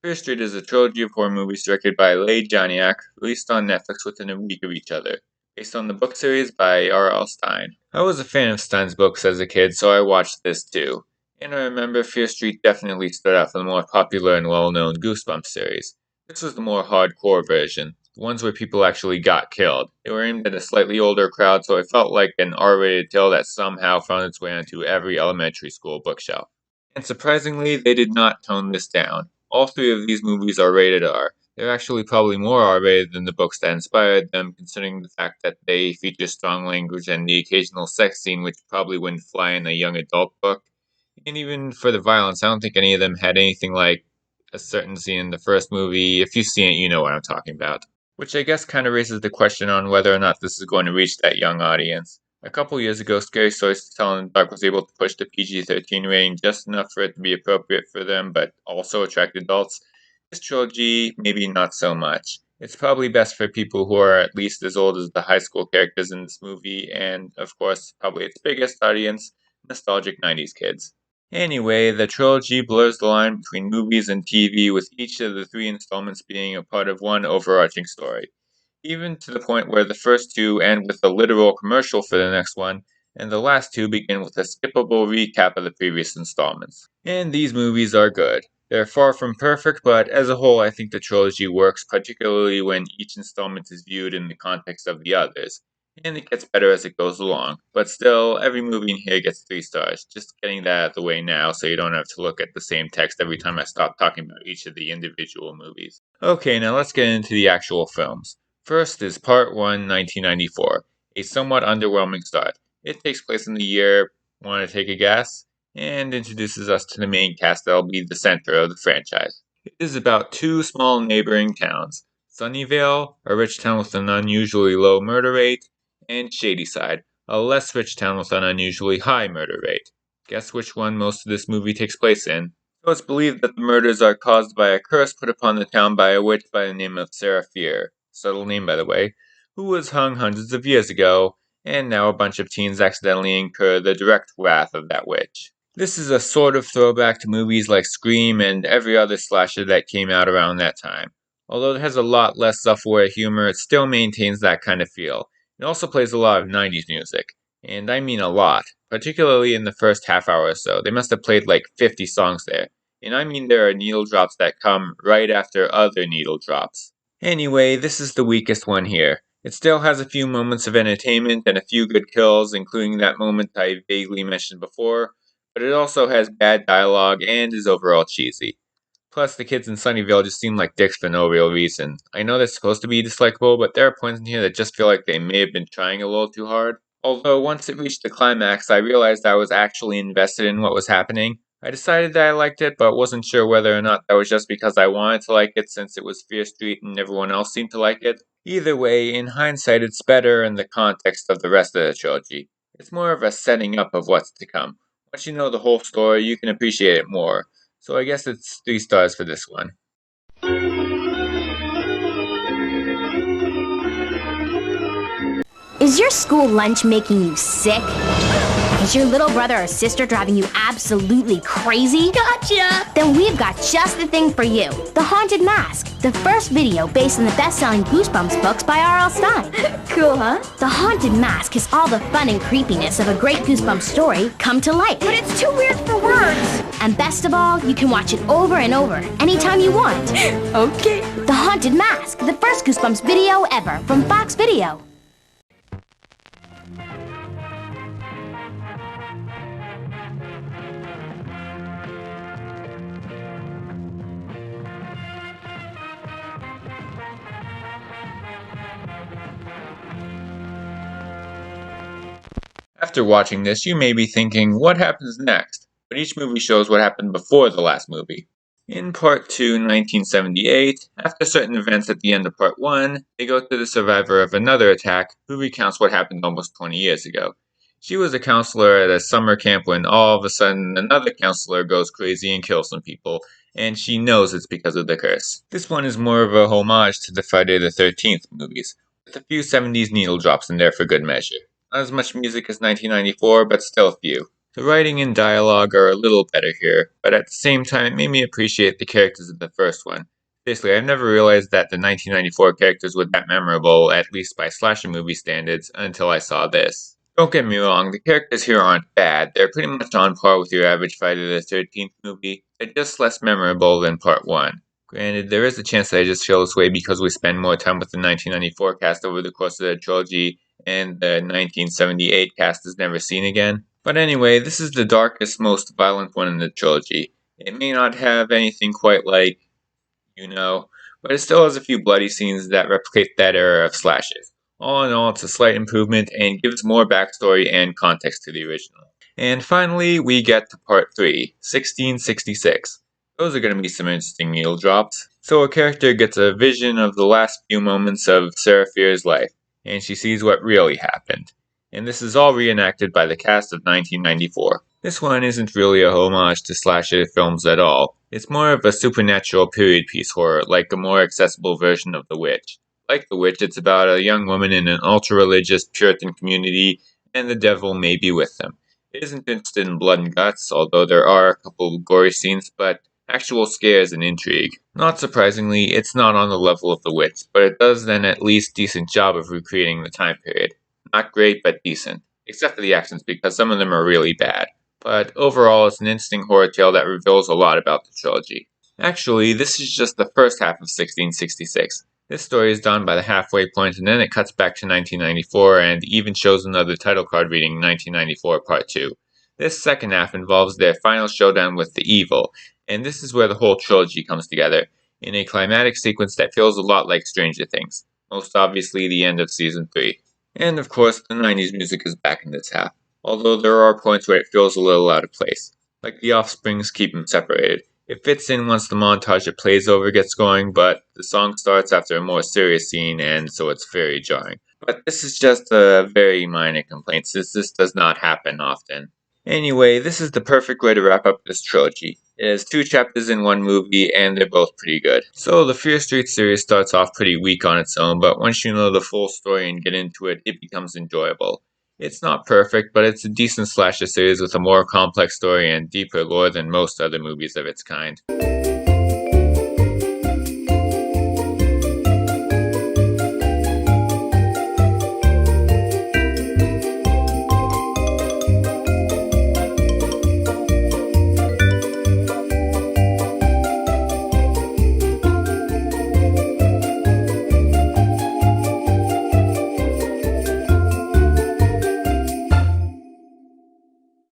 Fear Street is a trilogy of horror movies directed by Leigh Janiak, released on Netflix within a week of each other, based on the book series by R.L. Stine. I was a fan of Stine's books as a kid, so I watched this too. And I remember Fear Street definitely stood out from the more popular and well-known Goosebumps series. This was the more hardcore version, the ones where people actually got killed. They were aimed at a slightly older crowd, so it felt like an R-rated tale that somehow found its way onto every elementary school bookshelf. And surprisingly, they did not tone this down. All three of these movies are rated R. They're actually probably more R-rated than the books that inspired them, considering the fact that they feature strong language and the occasional sex scene, which probably wouldn't fly in a young adult book. And even for the violence, I don't think any of them had anything like a certain scene in the first movie. If you've seen it, you know what I'm talking about. Which I guess kind of raises the question on whether or not this is going to reach that young audience. A couple years ago, Scary Stories to Tell in the Dark was able to push the PG-13 rating just enough for it to be appropriate for them, but also attract adults. This trilogy, maybe not so much. It's probably best for people who are at least as old as the high school characters in this movie, and, of course, probably its biggest audience, nostalgic 90s kids. Anyway, the trilogy blurs the line between movies and TV, with each of the three installments being a part of one overarching story. Even to the point where the first two end with a literal commercial for the next one, and the last two begin with a skippable recap of the previous installments. And these movies are good. They're far from perfect, but as a whole I think the trilogy works, particularly when each installment is viewed in the context of the others. And it gets better as it goes along. But still, every movie in here gets 3 stars. Just getting that out of the way now so you don't have to look at the same text every time I stop talking about each of the individual movies. Okay, now let's get into the actual films. First is Part 1, 1994, a somewhat underwhelming start. It takes place in the year, want to take a guess? And introduces us to the main cast that'll be the center of the franchise. It is about 2 small neighboring towns, Sunnyvale, a rich town with an unusually low murder rate, and Shadyside, a less rich town with an unusually high murder rate. Guess which one most of this movie takes place in? So it's believed that the murders are caused by a curse put upon the town by a witch by the name of Sarah Fear, subtle name by the way, who was hung hundreds of years ago, and now a bunch of teens accidentally incur the direct wrath of that witch. This is a sort of throwback to movies like Scream and every other slasher that came out around that time. Although it has a lot less self-aware humor, it still maintains that kind of feel. It also plays a lot of 90s music, and I mean a lot, particularly in the first half hour or so. They must have played like 50 songs there, and I mean there are needle drops that come right after other needle drops. Anyway, this is the weakest one here. It still has a few moments of entertainment and a few good kills, including that moment I vaguely mentioned before, but it also has bad dialogue and is overall cheesy. Plus, the kids in Sunnyvale just seem like dicks for no real reason. I know they're supposed to be dislikable, but there are points in here that just feel like they may have been trying a little too hard. Although, once it reached the climax, I realized I was actually invested in what was happening. I decided that I liked it, but wasn't sure whether or not that was just because I wanted to like it since it was Fear Street and everyone else seemed to like it. Either way, in hindsight, it's better in the context of the rest of the trilogy. It's more of a setting up of what's to come. Once you know the whole story, you can appreciate it more. So I guess it's 3 stars for this one. Is your school lunch making you sick? Is your little brother or sister driving you absolutely crazy? Gotcha! Then we've got just the thing for you. The Haunted Mask, the first video based on the best-selling Goosebumps books by R.L. Stine. Cool, huh? The Haunted Mask is all the fun and creepiness of a great Goosebumps story come to life. But it's too weird for words! And best of all, you can watch it over and over, anytime you want. Okay. The Haunted Mask, the first Goosebumps video ever from Fox Video. After watching this, you may be thinking, what happens next? But each movie shows what happened before the last movie. In Part 2, 1978, after certain events at the end of Part 1, they go to the survivor of another attack, who recounts what happened almost 20 years ago. She was a counselor at a summer camp when all of a sudden another counselor goes crazy and kills some people, and she knows it's because of the curse. This one is more of a homage to the Friday the 13th movies, with a few 70s needle drops in there for good measure. Not as much music as 1994, but still a few. The writing and dialogue are a little better here, but at the same time it made me appreciate the characters of the first one. Seriously, I've never realized that the 1994 characters were that memorable, at least by slasher movie standards, until I saw this. Don't get me wrong, the characters here aren't bad. They're pretty much on par with your average Friday the 13th movie. They're just less memorable than Part 1. Granted, there is a chance that I just feel this way because we spend more time with the 1994 cast over the course of the trilogy, and the 1978 cast is never seen again. But anyway, this is the darkest, most violent one in the trilogy. It may not have anything quite like, but it still has a few bloody scenes that replicate that era of slashes. All in all, it's a slight improvement and gives more backstory and context to the original. And finally, we get to part 3, 1666. Those are going to be some interesting needle drops. So a character gets a vision of the last few moments of Seraphira's life, and she sees what really happened. And this is all reenacted by the cast of 1994. This one isn't really a homage to slasher films at all. It's more of a supernatural period piece horror, like a more accessible version of The Witch. Like The Witch, it's about a young woman in an ultra-religious Puritan community, and the devil may be with them. It isn't interested in blood and guts, although there are a couple of gory scenes, but actual scares and intrigue. Not surprisingly, it's not on the level of The Witch, but it does an at least decent job of recreating the time period. Not great, but decent. Except for the accents, because some of them are really bad. But overall, it's an interesting horror tale that reveals a lot about the trilogy. Actually, this is just the first half of 1666. This story is done by the halfway point, and then it cuts back to 1994 and even shows another title card reading 1994 Part 2. This second half involves their final showdown with the evil, and this is where the whole trilogy comes together, in a climatic sequence that feels a lot like Stranger Things, most obviously the end of Season 3. And of course, the 90s music is back in this half, although there are points where it feels a little out of place. Like The Offspring's Keep 'Em Separated. It fits in once the montage it plays over gets going, but the song starts after a more serious scene, and so it's very jarring. But this is just a very minor complaint, since this does not happen often. Anyway, this is the perfect way to wrap up this trilogy. It has 2 chapters in one movie, and they're both pretty good. So the Fear Street series starts off pretty weak on its own, but once you know the full story and get into it, it becomes enjoyable. It's not perfect, but it's a decent slasher series with a more complex story and deeper lore than most other movies of its kind.